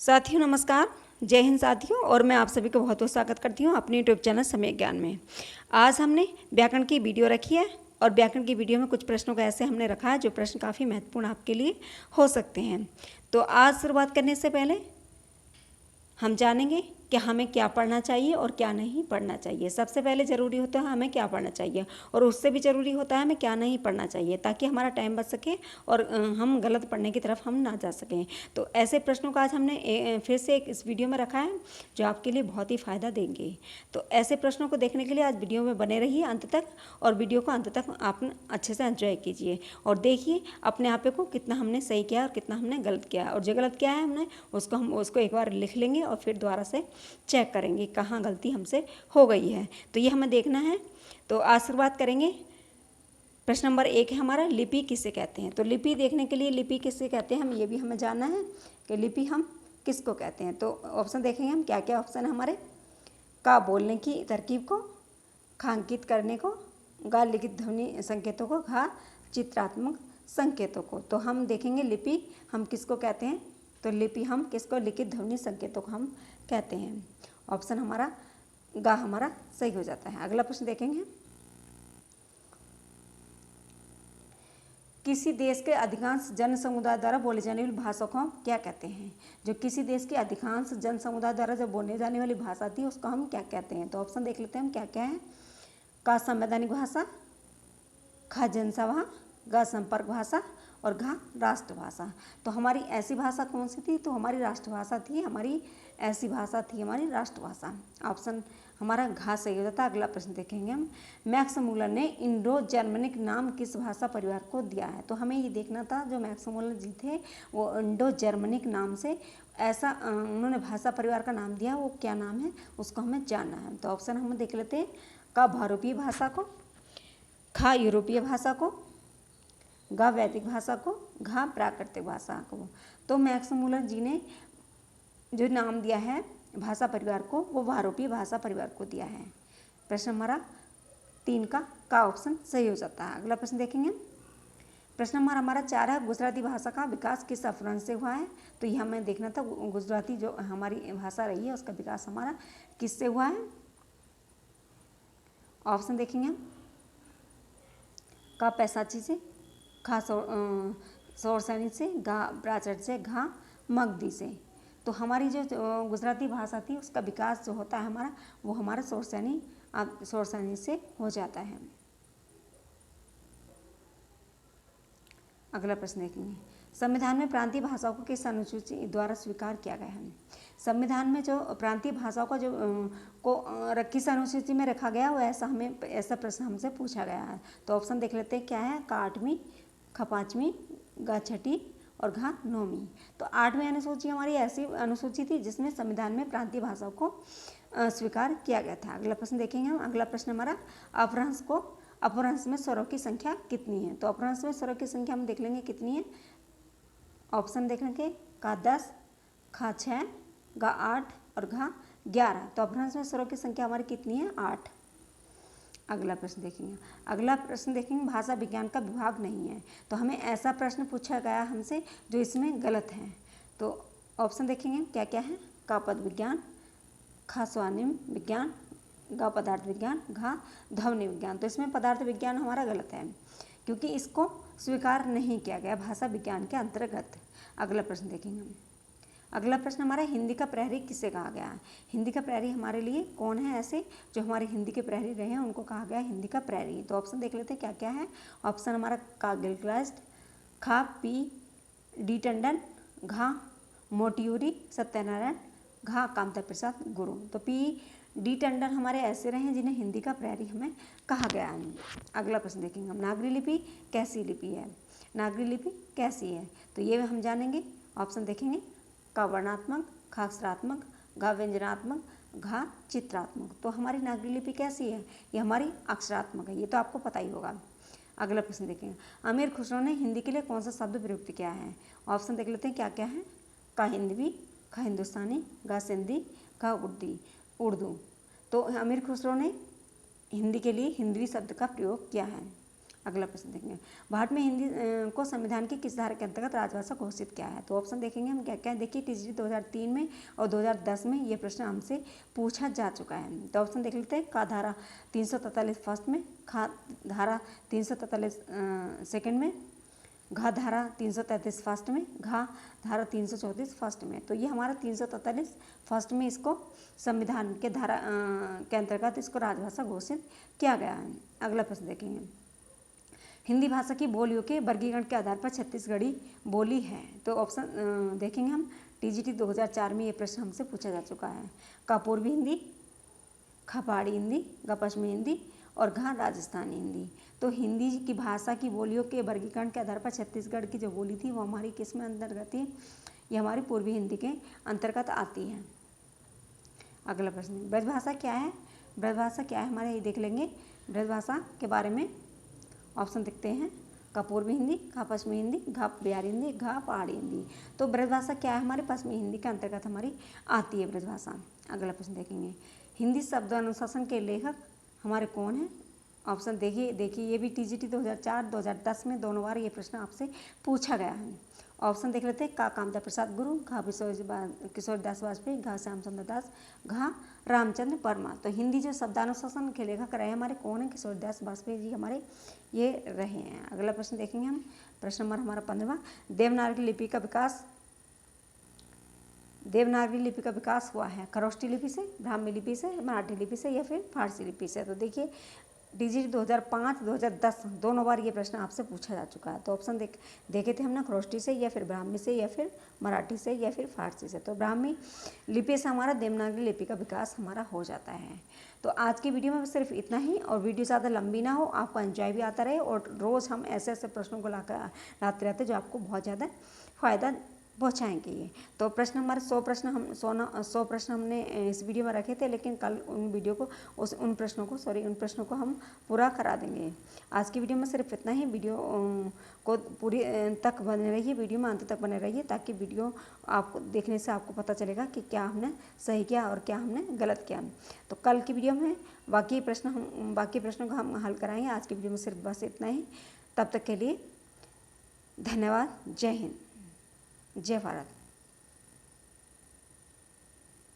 साथियों नमस्कार, जय हिंद साथियों। और मैं आप सभी को बहुत बहुत स्वागत करती हूँ अपने यूट्यूब चैनल समय ज्ञान में। आज हमने व्याकरण की वीडियो रखी है और व्याकरण की वीडियो में कुछ प्रश्नों का ऐसे हमने रखा है जो प्रश्न काफ़ी महत्वपूर्ण आपके लिए हो सकते हैं। तो आज शुरुआत करने से पहले हम जानेंगे कि हमें क्या पढ़ना चाहिए और क्या नहीं पढ़ना चाहिए। सबसे पहले ज़रूरी होता है हमें क्या पढ़ना चाहिए और उससे भी ज़रूरी होता है हमें क्या नहीं पढ़ना चाहिए, ताकि हमारा टाइम बच सके और हम गलत पढ़ने की तरफ हम ना जा सकें। तो ऐसे प्रश्नों का आज हमने फिर से एक इस वीडियो में रखा है जो आपके लिए बहुत ही फ़ायदा देंगे। तो ऐसे प्रश्नों को देखने के लिए आज वीडियो में बने रहिए अंत तक, और वीडियो को अंत तक आप अच्छे से एंजॉय कीजिए और देखिए अपने आप को कितना हमने सही किया और कितना हमने गलत किया। और जो गलत किया है हमने हम उसको एक बार लिख लेंगे और फिर दोबारा से चेक करेंगे कहाँ गलती हमसे हो गई है। तो ये हमें देखना है। तो आज शुरुआत करेंगे। प्रश्न नंबर 1 है हमारा, लिपि किसे कहते हैं। तो लिपि देखने के लिए लिपि किसे कहते हैं हम ये भी हमें जानना है कि लिपि हम किसको कहते हैं। तो ऑप्शन देखेंगे हम क्या क्या ऑप्शन है हमारे। का बोलने की तरकीब को, खा अंकित करने को, गा लिखित ध्वनि संकेतों को, घा चित्रात्मक संकेतों को। तो हम देखेंगे लिपि हम किसको कहते हैं। तो लिपि हम किसको, लिखित ध्वनि संकेतों को हम कहते हैं। ऑप्शन हमारा गा हमारा सही हो जाता है। अगला प्रश्न देखेंगे, किसी देश के अधिकांश जन समुदाय द्वारा बोले जाने वाली भाषा को हम क्या कहते हैं। जो किसी देश के अधिकांश जन समुदाय द्वारा जो बोले जाने वाली भाषा थी उसको हम क्या कहते हैं। तो ऑप्शन देख लेते हैं हम क्या क्या है। का संवैधानिक भाषा, खा जनसभा, गा संपर्क भाषा और घा राष्ट्रभाषा। तो हमारी ऐसी भाषा कौन सी थी। तो हमारी राष्ट्रभाषा थी, हमारी ऐसी भाषा थी हमारी राष्ट्रभाषा। ऑप्शन हमारा घा सही हो जाता है। अगला प्रश्न देखेंगे हम, मैक्स मुलर ने इंडो जर्मनिक नाम किस भाषा परिवार को दिया है। तो हमें ये देखना था जो मैक्स मुलर जी थे वो इंडो जर्मनिक नाम से ऐसा उन्होंने भाषा परिवार का नाम दिया, वो क्या नाम है उसको हमें जानना है। तो ऑप्शन हम देख लेते हैं, का भारतीय भाषा को, खा यूरोपीय भाषा को, गा वैदिक भाषा को, घा प्राकृतिक भाषा को। तो मैक्स मुलर जी ने जो नाम दिया है भाषा परिवार को वो भारतीय भाषा परिवार को दिया है। प्रश्न हमारा 3 का ऑप्शन सही हो जाता है। अगला प्रश्न देखेंगे। प्रश्न नंबर हमारा 4 है, गुजराती भाषा का विकास किस अपभ्रंश से हुआ है। तो ये हमें देखना था गुजराती जो हमारी भाषा रही है उसका विकास हमारा किससे हुआ है। ऑप्शन देखेंगे हम, का पैसाची से, खा सोरसैनी से, गा प्राचर से, घा मगधी से। तो हमारी जो गुजराती भाषा थी उसका विकास जो होता है हमारा वो हमारा सोरसैनी से हो जाता है। अगला प्रश्न देखेंगे, संविधान में प्रांतीय भाषाओं को किस अनुसूची द्वारा स्वीकार किया गया है। संविधान में जो प्रांतीय भाषाओं का जो किस अनुसूची में रखा गया वो ऐसा प्रश्न हमसे पूछा गया है। तो ऑप्शन देख लेते हैं क्या है, का 8वीं, खा 5वीं, गा 6ठी और घा 9वीं। तो 8वीं अनुसूची हमारी ऐसी अनुसूची थी जिसमें संविधान में प्रांतीय भाषाओं को स्वीकार किया गया था। अगला प्रश्न देखेंगे हम। अगला प्रश्न हमारा, अपभ्रंश में स्वरों की संख्या कितनी है। तो अपभ्रंश में स्वरों की संख्या हम देख लेंगे कितनी है। ऑप्शन देख लेंगे, का 10, खा 6, गा 8 और घा 11। तो अपभ्रंश में स्वरों की संख्या हमारी कितनी है, 8। अगला प्रश्न देखेंगे। अगला प्रश्न देखेंगे, भाषा विज्ञान का विभाग नहीं है। तो हमें ऐसा प्रश्न पूछा गया हमसे जो इसमें गलत है। तो ऑप्शन देखेंगे क्या क्या है, का पद विज्ञान, खा स्वानिम विज्ञान, गा पदार्थ विज्ञान, घा ध्वनि विज्ञान। तो इसमें पदार्थ विज्ञान हमारा गलत है क्योंकि इसको स्वीकार नहीं किया गया भाषा विज्ञान के अंतर्गत। अगला प्रश्न देखेंगे हम। अगला प्रश्न हमारा, हिंदी का प्रहरी किसे कहा गया है। हिंदी का प्रहरी हमारे लिए कौन है, ऐसे जो हमारे हिंदी के प्रहरी रहे हैं उनको कहा गया हिंदी का प्रहरी। तो ऑप्शन देख लेते हैं क्या क्या है। ऑप्शन हमारा, का गिलक्रास्ट, खा P.D. टंडन, घा मोटियूरी सत्यनारायण, घा कामता प्रसाद गुरु। तो P.D. टंडन हमारे ऐसे रहे हैं जिन्हें हिंदी का प्रहरी हमें कहा गया है। अगला प्रश्न देखेंगे हम, नागरी लिपि कैसी लिपि है। नागरी लिपि कैसी है तो ये हम जानेंगे। ऑप्शन देखेंगे, का वर्णात्मक, खा अक्षरात्मक, घा व्यंजनात्मक, घा चित्रात्मक। तो हमारी नागरी लिपि कैसी है, ये हमारी अक्षरात्मक है, ये तो आपको पता ही होगा। अगला प्रश्न देखेंगे, अमीर खुसरो ने हिंदी के लिए कौन सा शब्द प्रयुक्त किया है। ऑप्शन देख लेते हैं क्या क्या है, का हिंदवी, खा हिंदुस्तानी, गा सिंधी, घा उर्दू। तो अमीर खुसरो ने हिंदी के लिए हिंदवी शब्द का प्रयोग किया है। अगला प्रश्न देखेंगे, भारत में हिंदी को संविधान की किस धारा के अंतर्गत राजभाषा घोषित किया है। तो ऑप्शन देखेंगे हम क्या क्या है। देखिए टीजीटी 2003 में और 2010 में ये प्रश्न हमसे पूछा जा चुका है। तो ऑप्शन देख लेते हैं, का धारा 343 फर्स्ट में, खा धारा 343 सेकेंड में, घा धारा 333 फर्स्ट में, घा धारा 334 फर्स्ट में। तो ये हमारा 343 फर्स्ट में इसको संविधान के धारा के अंतर्गत इसको राजभाषा घोषित किया गया है। अगला प्रश्न देखेंगे, हिंदी भाषा की बोलियों के वर्गीकरण के आधार पर छत्तीसगढ़ी बोली है। तो ऑप्शन देखेंगे हम, टीजीटी 2004 में ये प्रश्न हमसे पूछा जा चुका है। का पूर्वी हिंदी, खा पहाड़ी हिंदी, गा पश्चिमी हिंदी और घा राजस्थानी हिंदी। तो हिंदी की भाषा की बोलियों के वर्गीकरण के आधार पर छत्तीसगढ़ की जो बोली थी वो हमारी किस में अंतर्गत है, ये हमारी पूर्वी हिंदी के अंतर्गत आती है। अगला प्रश्न, ब्रजभाषा क्या है। ब्रजभाषा क्या है हमारे, ये देख लेंगे ब्रजभाषा के बारे में। ऑप्शन देखते हैं, का पूर्वी हिंदी, घा पश्चिमी हिंदी, घा बिहारी हिंदी, घा पहाड़ी हिंदी। तो ब्रजभाषा क्या है हमारे, पश्चिमी हिंदी के अंतर्गत हमारी आती है ब्रजभाषा। अगला प्रश्न देखेंगे, हिंदी शब्द अनुशासन के लेखक हमारे कौन हैं। ऑप्शन देखिए ये भी टीजीटी 2004 2010 में दोनों बार ये प्रश्न आपसे पूछा गया है। ऑप्शन देख लेते हैं, का कामदा प्रसाद गुरु, घा किशोरदास वाजपेयी, घा श्यामचंद्र दास, घा रामचंद्र वर्मा। तो हिंदी जो शब्दानुशासन के लेखक रहे हमारे कौन है, किशोरदास वाजपेयी जी हमारे ये रहे हैं। अगला प्रश्न देखेंगे हम, प्रश्न नंबर हमारा 15वां, देवनागरी लिपि का विकास हुआ है खरोष्टी लिपि से, ब्राह्मी लिपि से, मराठी लिपि से या फिर फारसी लिपि से। तो देखिए टीजीटी 2005 2010 दोनों बार ये प्रश्न आपसे पूछा जा चुका है। तो ऑप्शन देखे थे हमने, खरोष्टी से या फिर ब्राह्मी से या फिर मराठी से या फिर फारसी से। तो ब्राह्मी लिपि से हमारा देवनागरी लिपि का विकास हमारा हो जाता है। तो आज की वीडियो में सिर्फ इतना ही, और वीडियो ज़्यादा लंबी ना हो, आपको एंजॉय भी आता रहे, और रोज़ हम ऐसे ऐसे प्रश्नों को लाते रहते जो आपको बहुत ज़्यादा फ़ायदा पहुँचाएंगे ये। तो प्रश्न हमारे 100 प्रश्न हमने इस वीडियो में रखे थे, लेकिन कल उन प्रश्नों को हम पूरा करा देंगे। आज की वीडियो में सिर्फ इतना ही। वीडियो को पूरी तक बने रहिए, वीडियो में अंत तक बने रहिए, ताकि वीडियो आपको देखने से आपको पता चलेगा कि क्या हमने सही किया और क्या हमने गलत किया। तो कल की वीडियो में बाकी प्रश्नों को हम हल कराएंगे। आज की वीडियो में सिर्फ बस इतना ही। तब तक के लिए धन्यवाद। जय हिंद, जय भारत।